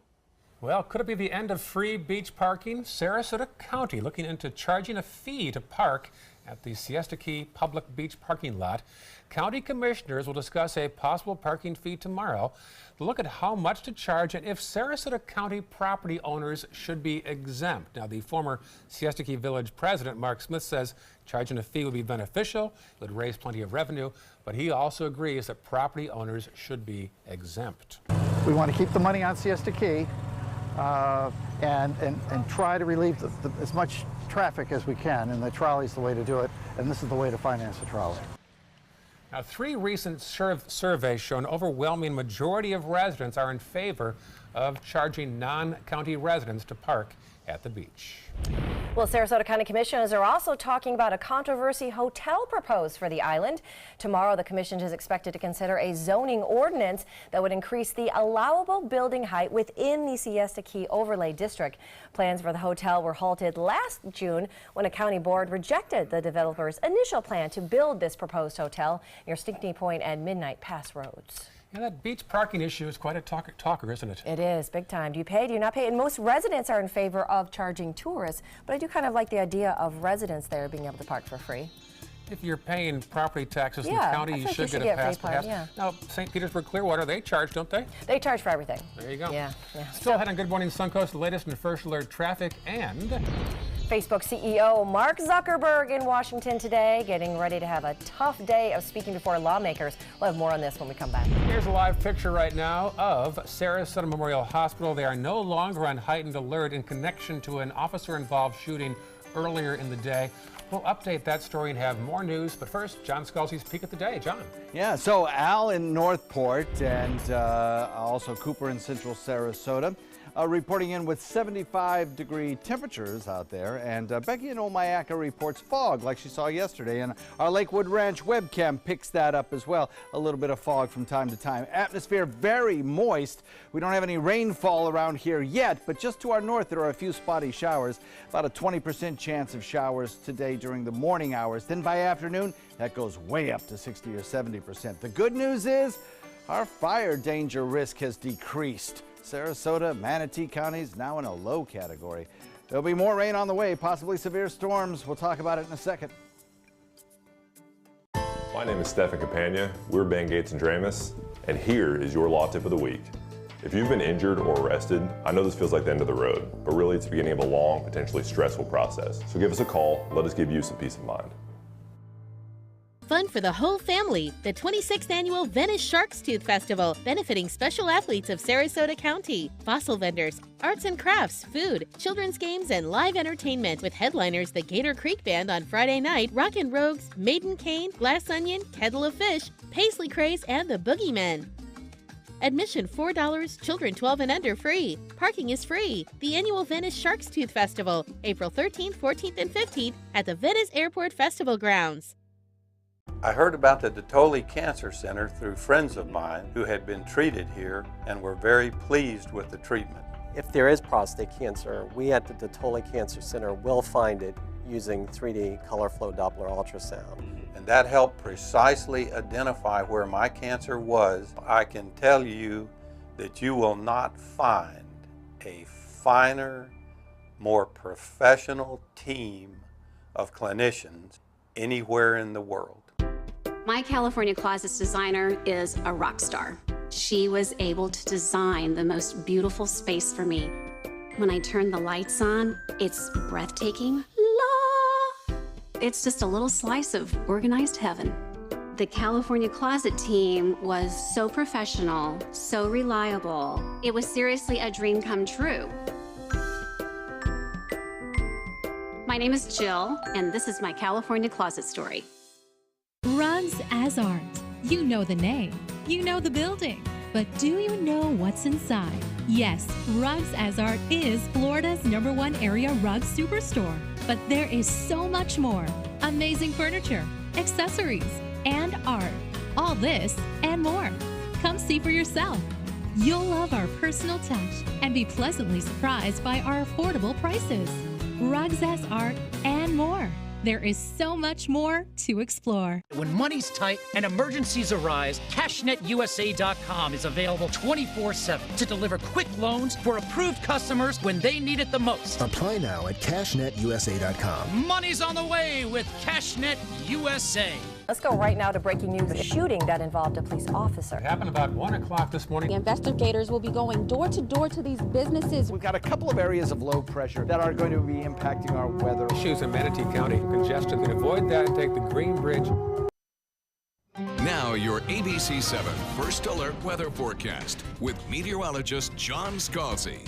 Well, could it be the end of free beach parking? Sarasota County looking into charging a fee to park at the Siesta Key public beach parking lot. County commissioners will discuss a possible parking fee tomorrow to look at how much to charge and if Sarasota County property owners should be exempt. Now, the former Siesta Key Village president, Mark Smith, says charging a fee would be beneficial, it would raise plenty of revenue, but he also agrees that property owners should be exempt. We want to keep the money on Siesta Key and try to relieve as much traffic as we can, and the trolley's the way to do it, and this is the way to finance the trolley. Now, 3 recent surveys show an overwhelming majority of residents are in favor of charging non-county residents to park at the beach. Well, Sarasota County Commissioners are also talking about a controversy hotel proposed for the island. Tomorrow, the commission is expected to consider a zoning ordinance that would increase the allowable building height within the Siesta Key Overlay District. Plans for the hotel were halted last June when a county board rejected the developer's initial plan to build this proposed hotel near Stinkney Point and Midnight Pass roads. Yeah, that beach parking issue is quite a talker, isn't it? It is, big time. Do you pay? Do you not pay? And most residents are in favor of charging tourists, but I do kind of like the idea of residents there being able to park for free. If you're paying property taxes in the Yeah, county, I you think should you get should a get pass, free perhaps. parking, Now, St. Petersburg, Clearwater, they charge, don't they? They charge for everything. There you go. Yeah. Still ahead on Good Morning Suncoast, the latest in First Alert traffic and Facebook CEO Mark Zuckerberg in Washington today, getting ready to have a tough day of speaking before lawmakers. We'll have more on this when we come back. Here's a live picture right now of Sarasota Memorial Hospital. They are no longer on heightened alert in connection to an officer-involved shooting earlier in the day. We'll update that story and have more news, but first, John Scalzi's Peek at the Day. John. Yeah, so Al in Northport and also Cooper in Central Sarasota. Reporting in with 75-degree temperatures out there, and Becky in Omayaka reports fog like she saw yesterday, and our Lakewood Ranch webcam picks that up as well. A little bit of fog from time to time. Atmosphere very moist. We don't have any rainfall around here yet, but just to our north there are a few spotty showers. About a 20% chance of showers today during the morning hours. Then by afternoon, that goes way up to 60 or 70%. The good news is our fire danger risk has decreased. Sarasota, Manatee counties now in a low category. There'll be more rain on the way, possibly severe storms. We'll talk about it in a second. My name is Stefan Campagna. We're Ben Gates and Dramus, and here is your law tip of the week. If you've been injured or arrested, I know this feels like the end of the road, but really it's the beginning of a long, potentially stressful process. So give us a call. Let us give you some peace of mind. Fun for the whole family, the 26th Annual Venice Shark's Tooth Festival, benefiting special athletes of Sarasota County, fossil vendors, arts and crafts, food, children's games, and live entertainment with headliners the Gator Creek Band on Friday night, Rockin' Rogues, Maiden Cane, Glass Onion, Kettle of Fish, Paisley Craze, and the Boogeymen. Admission $4, children 12 and under free. Parking is free. The annual Venice Shark's Tooth Festival, April 13th, 14th, and 15th at the Venice Airport Festival Grounds. I heard about the Dotoli Cancer Center through friends of mine who had been treated here and were very pleased with the treatment. If there is prostate cancer, we at the Dotoli Cancer Center will find it using 3D color flow Doppler ultrasound. And that helped precisely identify where my cancer was. I can tell you that you will not find a finer, more professional team of clinicians anywhere in the world. My California Closets designer is a rock star. She was able to design the most beautiful space for me. When I turn the lights on, it's breathtaking. La! It's just a little slice of organized heaven. The California Closet team was so professional, so reliable. It was seriously a dream come true. My name is Jill, and this is my California Closet story. Rugs as Art. You know the name, you know the building, but do you know what's inside? Yes, Rugs as Art is Florida's #1 area rug superstore. But there is so much more. Amazing furniture, accessories, and art. All this and more. Come see for yourself. You'll love our personal touch and be pleasantly surprised by our affordable prices. Rugs as Art and more. There is so much more to explore. When money's tight and emergencies arise, CashNetUSA.com is available 24/7 to deliver quick loans for approved customers when they need it the most. Apply now at CashNetUSA.com. Money's on the way with CashNet USA. Let's go right now to breaking news, a shooting that involved a police officer. It happened about 1 o'clock this morning. Investigators will be going door to door to these businesses. We've got a couple of areas of low pressure that are going to be impacting our weather. Issues in Manatee County, congested. We can avoid that and take the Green Bridge. Now your ABC 7 First Alert weather forecast with meteorologist John Scalzi.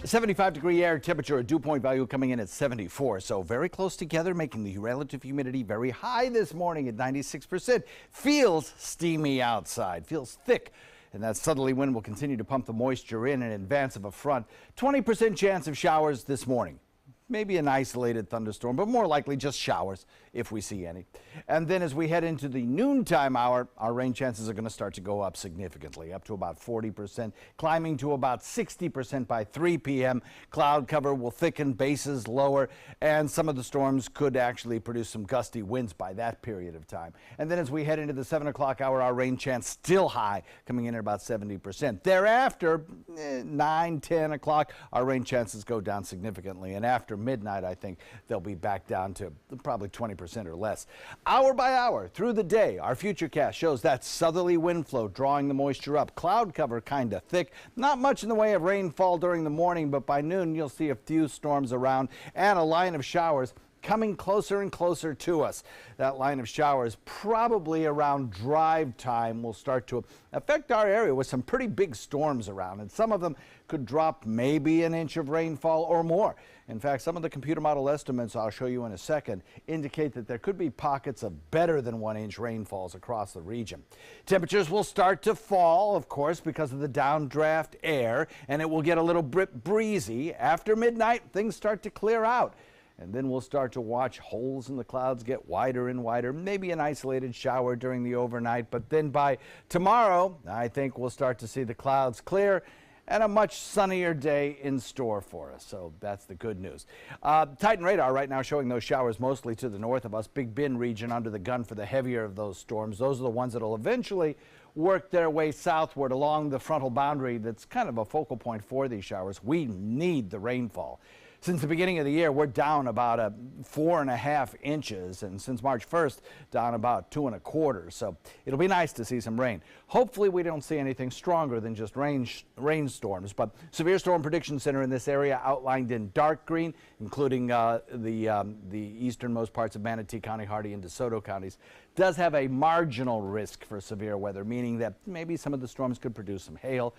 75-degree air temperature, a dew point value coming in at 74, so very close together, making the relative humidity very high this morning at 96%. Feels steamy outside, feels thick, and that southerly wind will continue to pump the moisture in advance of a front. 20% chance of showers this morning. Maybe an isolated thunderstorm, but more likely just showers if we see any. And then as we head into the noontime hour, our rain chances are going to start to go up significantly, up to about 40%, climbing to about 60% by 3 p.m. Cloud cover will thicken, bases lower, and some of the storms could actually produce some gusty winds by that period of time. And then as we head into the 7 o'clock hour, our rain chance still high, coming in at about 70%. Thereafter, 9, 10 o'clock, our rain chances go down significantly, and after midnight, I think they'll be back down to probably 20% or less. Hour by hour through the day, our futurecast shows that southerly wind flow drawing the moisture up. Cloud cover kind of thick. Not much in the way of rainfall during the morning, but by noon you'll see a few storms around and a line of showers coming closer and closer to us. That line of showers probably around drive time will start to affect our area with some pretty big storms around, and some of them could drop maybe an inch of rainfall or more. In fact, some of the computer model estimates I'll show you in a second indicate that there could be pockets of better than 1 inch rainfalls across the region. Temperatures will start to fall, of course, because of the downdraft air, and it will get a little bit breezy. After midnight, things start to clear out. And then we'll start to watch holes in the clouds get wider and wider, maybe an isolated shower during the overnight. But then by tomorrow, I think we'll start to see the clouds clear and a much sunnier day in store for us. So that's the good news. Titan radar right now showing those showers mostly to the north of us. Big Bend region under the gun for the heavier of those storms. Those are the ones that will eventually work their way southward along the frontal boundary that's kind of a focal point for these showers. We need the rainfall. Since the beginning of the year, we're down about 4.5 inches, and since March 1st, down about 2 1/4. So it'll be nice to see some rain. Hopefully, we don't see anything stronger than just rainstorms. But Severe Storm Prediction Center in this area outlined in dark green, including the easternmost parts of Manatee County, Hardy, and DeSoto counties, does have a marginal risk for severe weather, meaning that maybe some of the storms could produce some hail,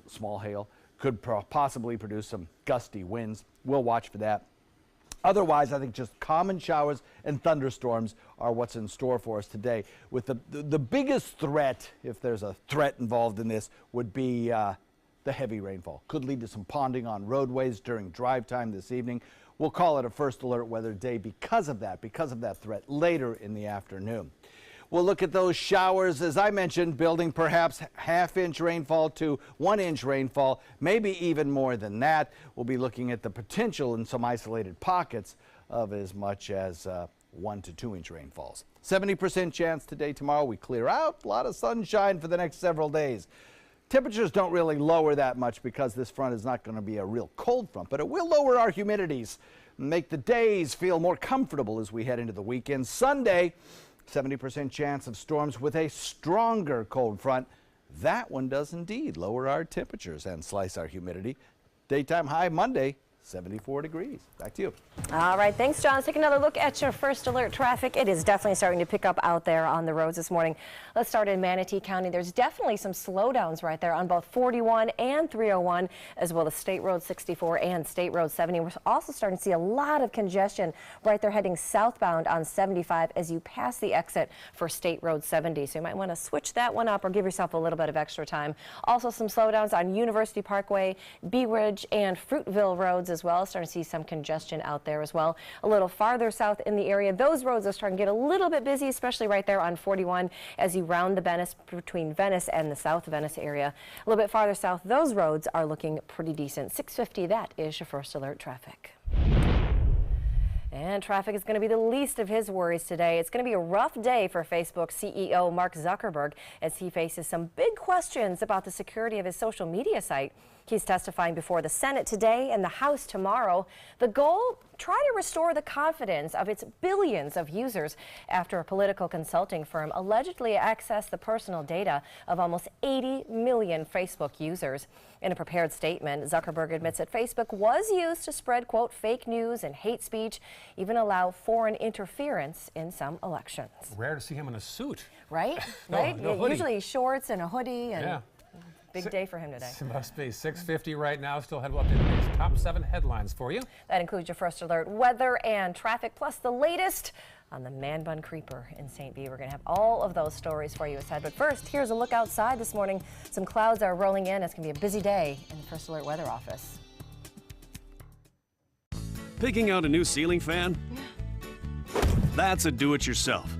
small hail, could possibly produce some gusty winds. We'll watch for that. Otherwise, I think just common showers and thunderstorms are what's in store for us today. With the biggest threat, if there's a threat involved in this, would be the heavy rainfall. Could lead to some ponding on roadways during drive time this evening. We'll call it a first alert weather day because of that threat later in the afternoon. We'll look at those showers, as I mentioned, building perhaps half-inch rainfall to 1 inch rainfall, maybe even more than that. We'll be looking at the potential in some isolated pockets of as much as 1 to 2 inch rainfalls. 70% chance today, tomorrow we clear out. A lot of sunshine for the next several days. Temperatures don't really lower that much because this front is not going to be a real cold front, but it will lower our humidities and make the days feel more comfortable as we head into the weekend. Sunday, 70% chance of storms with a stronger cold front. That one does indeed lower our temperatures and slice our humidity. Daytime high Monday, 74 degrees. Back to you. All right, thanks, John. Let's take another look at your first alert traffic. It is definitely starting to pick up out there on the roads this morning. Let's start in Manatee County. There's definitely some slowdowns right there on both 41 and 301, as well as State Road 64 and State Road 70. We're also starting to see a lot of congestion right there heading southbound on 75 as you pass the exit for State Road 70. So you might want to switch that one up or give yourself a little bit of extra time. Also some slowdowns on University Parkway, Bee Ridge, and Fruitville roads as well. Starting to see some congestion out there as well. A little farther south in the area, those roads are starting to get a little bit busy, especially right there on 41 as you round the Venice, between Venice and the South Venice area. A little bit farther south, those roads are looking pretty decent. 650, that is your first alert traffic. And traffic is going to be the least of his worries today. It's going to be a rough day for Facebook CEO Mark Zuckerberg as he faces some big questions about the security of his social media site. He's testifying before the Senate today and the House tomorrow. The goal, try to restore the confidence of its billions of users after a political consulting firm allegedly accessed the personal data of almost 80 million Facebook users. In a prepared statement, Zuckerberg admits that Facebook was used to spread, quote, fake news and hate speech, even allow foreign interference in some elections. Rare to see him in a suit. Right? No, Right? no hoodie. Usually shorts and a hoodie. And yeah. Big day for him today. It must be 6:50 right now. Still head up to today's top 7 headlines for you. That includes your first alert weather and traffic, plus the latest on the Man Bun Creeper in St. B. We're going to have all of those stories for you ahead. But first, here's a look outside this morning. Some clouds are rolling in. It's going to be a busy day in the First Alert Weather Office. Picking out a new ceiling fan? That's a do-it-yourself.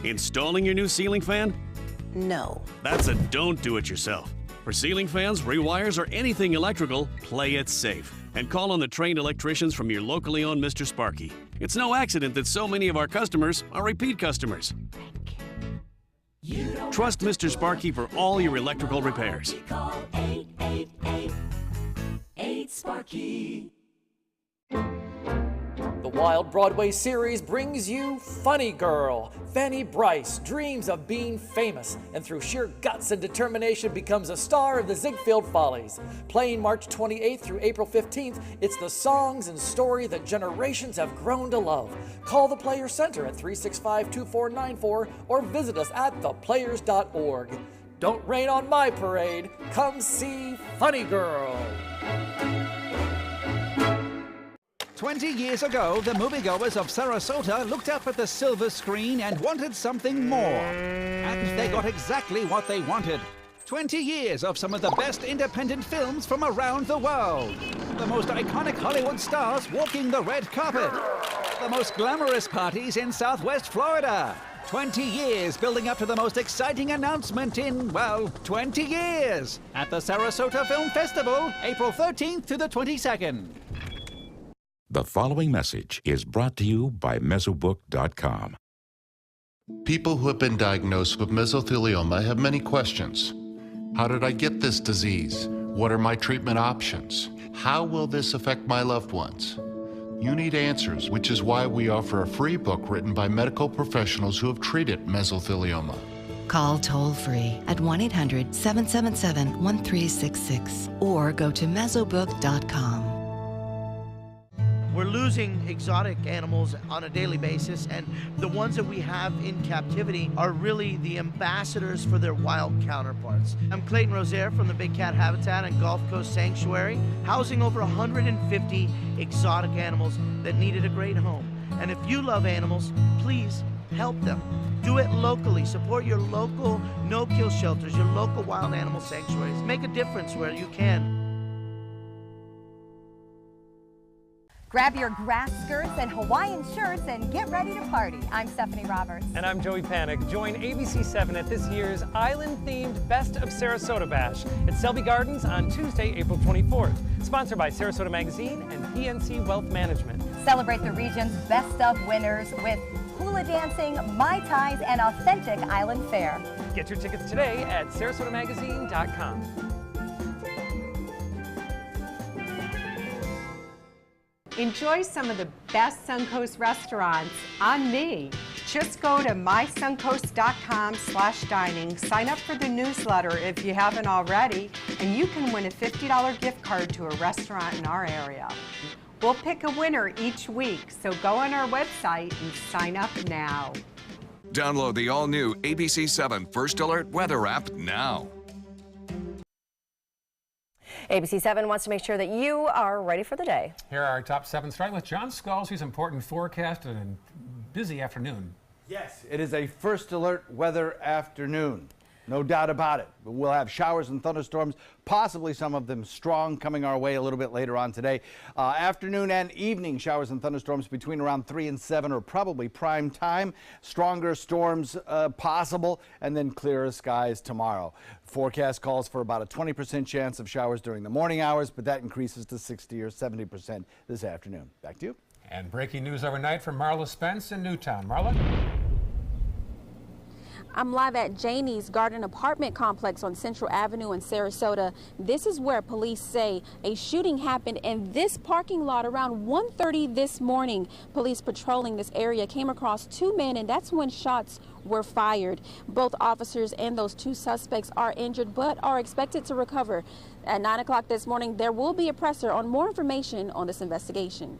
Installing your new ceiling fan? No. That's a don't do-it-yourself. For ceiling fans, rewires, or anything electrical, play it safe. And call on the trained electricians from your locally owned Mr. Sparky. It's no accident that so many of our customers are repeat customers. Trust Mr. Sparky for all your electrical repairs. Call 888-8-SPARKY. The Wild Broadway series brings you Funny Girl. Fanny Bryce dreams of being famous and through sheer guts and determination becomes a star of the Ziegfeld Follies. Playing March 28th through April 15th, it's the songs and story that generations have grown to love. Call the Players Center at 365-2494 or visit us at theplayers.org. Don't rain on my parade. Come see Funny Girl. 20 years ago, the moviegoers of Sarasota looked up at the silver screen and wanted something more. And they got exactly what they wanted. 20 years of some of the best independent films from around the world. The most iconic Hollywood stars walking the red carpet. The most glamorous parties in Southwest Florida. 20 years building up to the most exciting announcement in, well, 20 years. At the Sarasota Film Festival, April 13th to the 22nd. The following message is brought to you by Mesobook.com. People who have been diagnosed with mesothelioma have many questions. How did I get this disease? What are my treatment options? How will this affect my loved ones? You need answers, which is why we offer a free book written by medical professionals who have treated mesothelioma. Call toll-free at 1-800-777-1366 or go to Mesobook.com. We're losing exotic animals on a daily basis, and the ones that we have in captivity are really the ambassadors for their wild counterparts. I'm Clayton Rozier from the Big Cat Habitat and Gulf Coast Sanctuary, housing over 150 exotic animals that needed a great home. And if you love animals, please help them. Do it locally. Support your local no-kill shelters, your local wild animal sanctuaries. Make a difference where you can. Grab your grass skirts and Hawaiian shirts and get ready to party. I'm Stephanie Roberts. And I'm Joey Panic. Join ABC7 at this year's island-themed Best of Sarasota Bash at Selby Gardens on Tuesday, April 24th. Sponsored by Sarasota Magazine and PNC Wealth Management. Celebrate the region's best of winners with hula dancing, Mai Tais, and authentic island fare. Get your tickets today at SarasotaMagazine.com. Enjoy some of the best Suncoast restaurants on me. Just go to mysuncoast.com/dining, sign up for the newsletter if you haven't already, and you can win a $50 gift card to a restaurant in our area. We'll pick a winner each week, so go on our website and sign up now. Download the all-new ABC 7 First Alert weather app now. ABC 7 wants to make sure that you are ready for the day. Here are our top 7, starting with John Scalzi's important forecast and a busy afternoon. Yes, it is a First Alert weather afternoon. No doubt about it. We'll have showers and thunderstorms, possibly some of them strong, coming our way a little bit later on today. Afternoon and evening showers and thunderstorms between around 3 and 7 are probably prime time. Stronger storms possible, and then clearer skies tomorrow. Forecast calls for about a 20% chance of showers during the morning hours, but that increases to 60 or 70% this afternoon. Back to you. And breaking news overnight from Marla Spence in Newtown. Marla? I'm live at Janie's Garden apartment complex on Central Avenue in Sarasota. This is where police say a shooting happened in this parking lot around 1:30 this morning. Police patrolling this area came across 2 men, and that's when shots were fired. Both officers and those 2 suspects are injured but are expected to recover. At 9 o'clock this morning, there will be a presser on more information on this investigation.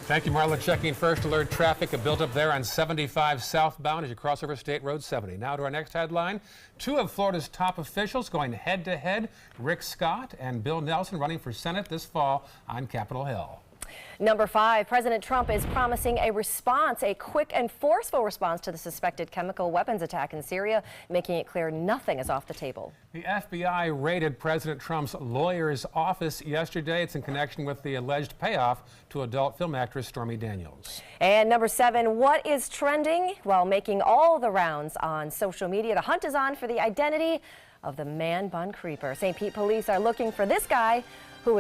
Thank you, Marla. Checking First Alert traffic. A buildup there on 75 southbound as you cross over State Road 70. Now to our next headline. 2 of Florida's top officials going head-to-head. Rick Scott and Bill Nelson running for Senate this fall on Capitol Hill. Number 5, President Trump is promising a response, a quick and forceful response to the suspected chemical weapons attack in Syria, making it clear nothing is off the table. The FBI raided President Trump's lawyer's office yesterday. It's in connection with the alleged payoff to adult film actress Stormy Daniels. And number 7, what is trending? Well, making all the rounds on social media. The hunt is on for the identity of the man bun creeper. St. Pete police are looking for this guy who was